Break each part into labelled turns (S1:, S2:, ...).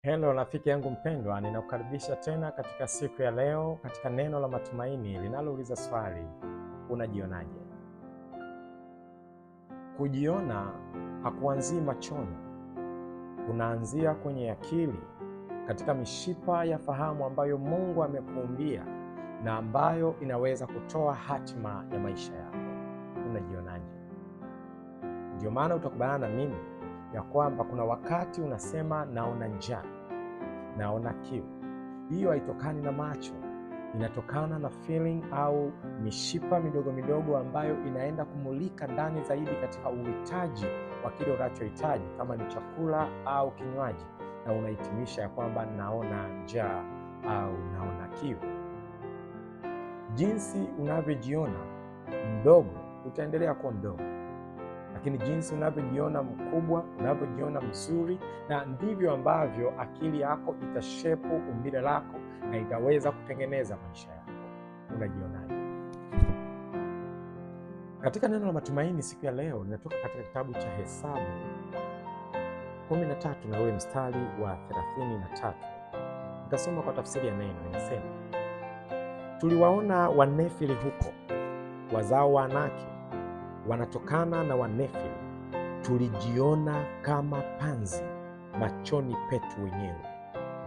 S1: Hello rafiki yangu mpendwa, ninakukaribisha tena katika siku ya leo katika neno la matumaini linalouliza swali, unajionaje? Kujiona hakuanzii machoni, kunaanzia kwenye akili, katika mishipa ya fahamu ambayo Mungu amekuumbia na ambayo inaweza kutoa hatima ya maisha yako. Unajionaje? Ndio maana utakubaliana na mimi ya kwamba kuna wakati unasema naona njaa, naona kiu. Hiyo haitokani na macho, inatokana na feeling au mishipa midogo midogo ambayo inaenda kumulika ndani zaidi katika uhitaji wa kile unachohitaji, kama ni chakula au kinywaji, na unahitimisha ya kwamba naona njaa au naona kiu. Jinsi unavyojiona mdogo utaendelea kuwa mdogo, lakini jinsi unavyojiona mkubwa, unavyojiona mzuri, na ndivyo ambavyo akili yako itashepu umbile lako na itaweza kutengeneza maisha yako. Unajionaje? Katika neno la matumaini siku ya leo linatoka katika kitabu cha Hesabu 13 na ule mstari wa 33. Nitasoma kwa tafsiri ya neno. Inasema, tuliwaona Wanefili huko, wazao wa Anaki wanatokana na Wanefili. Tulijiona kama panzi machoni petu wenyewe,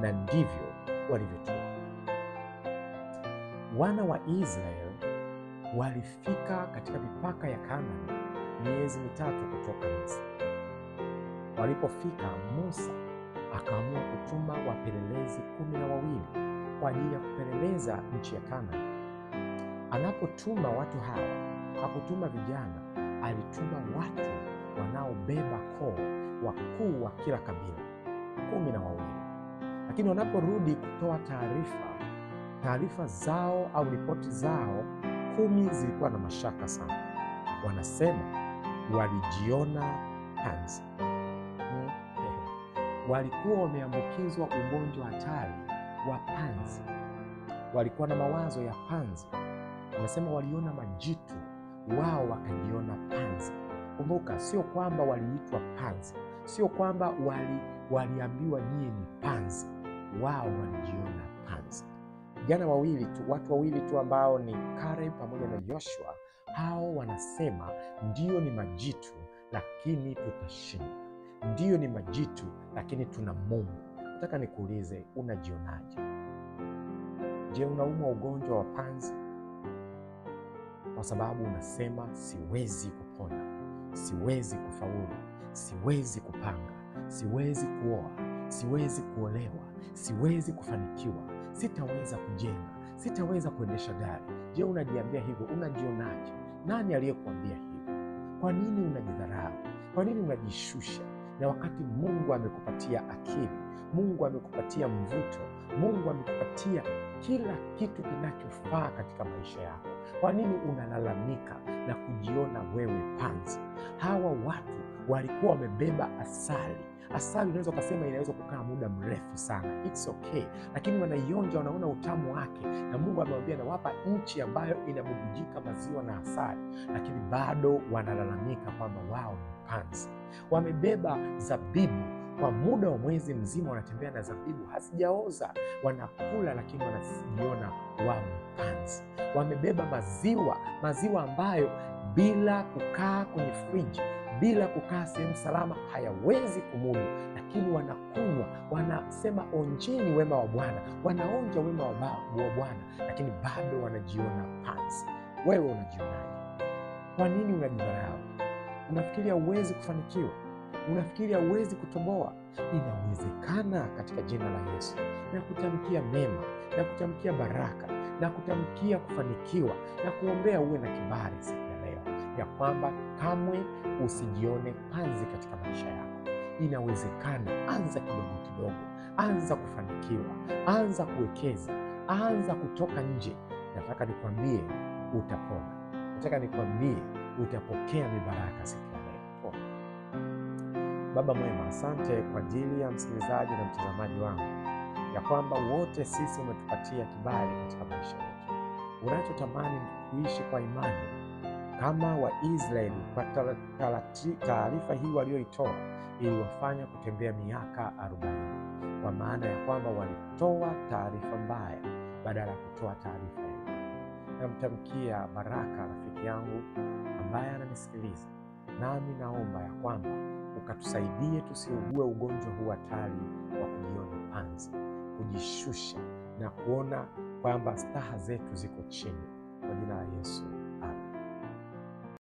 S1: na ndivyo walivyotuona. Wana wa Israeli walifika katika mipaka ya Kanaani miezi 3 kutoka Misri. Walipofika, Musa akaamua kutuma wapelelezi 12 kwa ajili ya kupeleleza nchi ya Kanaani. Anapotuma watu hawa, hakutuma vijana, alituma watu wanaobeba koo, wakuu wa kila kabila 12. Lakini wanaporudi kutoa taarifa zao au ripoti zao, 10 zilikuwa na mashaka sana. Wanasema walijiona panzi. Walikuwa wameambukizwa ugonjwa hatari wa panzi. Walikuwa na mawazo ya panzi. Wanasema waliona majitu, wao wakajiona panzi. Kumbuka, sio kwamba waliitwa panzi, sio kwamba waliambiwa nyie ni panzi, wao walijiona panzi. Watu wawili tu ambao ni Caleb pamoja na Joshua, hao wanasema ndio ni majitu lakini tutashinda, ndio ni majitu lakini tuna Mungu. Nataka nikuulize, unajionaje? Je, unaumwa ugonjwa wa panzi kwa sababu unasema siwezi kupona, siwezi kufaulu, siwezi kupanga, siwezi kuoa, siwezi kuolewa, siwezi kufanikiwa, sitaweza kujenga, sitaweza kuendesha gari? Je, unajiambia hivyo? Unajionaje? Nani aliyekuambia hivyo? Kwa nini unajidharau? Kwa nini unajishusha? Na wakati Mungu amekupatia akili, Mungu amekupatia mvuto, Mungu amekupatia kila kitu kinachofaa katika maisha yako. Kwa nini unalalamika na kujiona wewe panzi? Hawa watu walikuwa wamebeba asali. Asali unaweza kusema inaweza kukaa muda mrefu sana, it's okay, lakini wanaionja, wanaona utamu wake, na Mungu amewambia nawapa nchi ambayo inabubujika maziwa na asali, lakini bado wanalalamika kwamba wao ni panzi. Wamebeba zabibu kwa muda wa mwezi mzima, wanatembea na zabibu hazijaoza, wanakula, lakini wanajiona wao ni panzi. Wamebeba maziwa ambayo bila kukaa kwenye friji, bila kukaa sehemu salama, hayawezi kumudu, lakini wanakunywa, wanasema onjeni wema wa Bwana, wanaonja wema wa Bwana, lakini bado wanajiona panzi. Wewe unajionaje? Kwa nini unajidharau? Unafikiria huwezi kufanikiwa? Unafikiria huwezi kutoboa? Inawezekana katika jina la Yesu. Na kutamkia mema, na kutamkia baraka, na kutamkia kufanikiwa, na kuombea uwe na kibali siku ya leo, ya kwamba kamwe usijione panzi katika maisha yako. Inawezekana. Anza kidogo kidogo, anza kufanikiwa, anza kuwekeza, anza kutoka nje. Nataka nikwambie utapona. Nataka nikwambie utapokea mibaraka siku ya leo. Baba mwema, asante kwa ajili ya msikilizaji na mtazamaji wangu, ya kwamba wote sisi umetupatia kibali katika maisha yetu. Unachotamani kuishi kwa imani kama Waisraeli, kwa taarifa hii walioitoa iliwafanya kutembea miaka 40. kwa maana ya kwamba walitoa taarifa mbaya badala ya kutoa taarifa ya imani. Namtamkia baraka rafiki yangu ambaye ananisikiliza, nami naomba ya kwamba ukatusaidie tusiugue ugonjwa huu hatari wa kujiona panzi, kujishusha na kuona kwamba staha zetu ziko chini. Kwa jina la Yesu.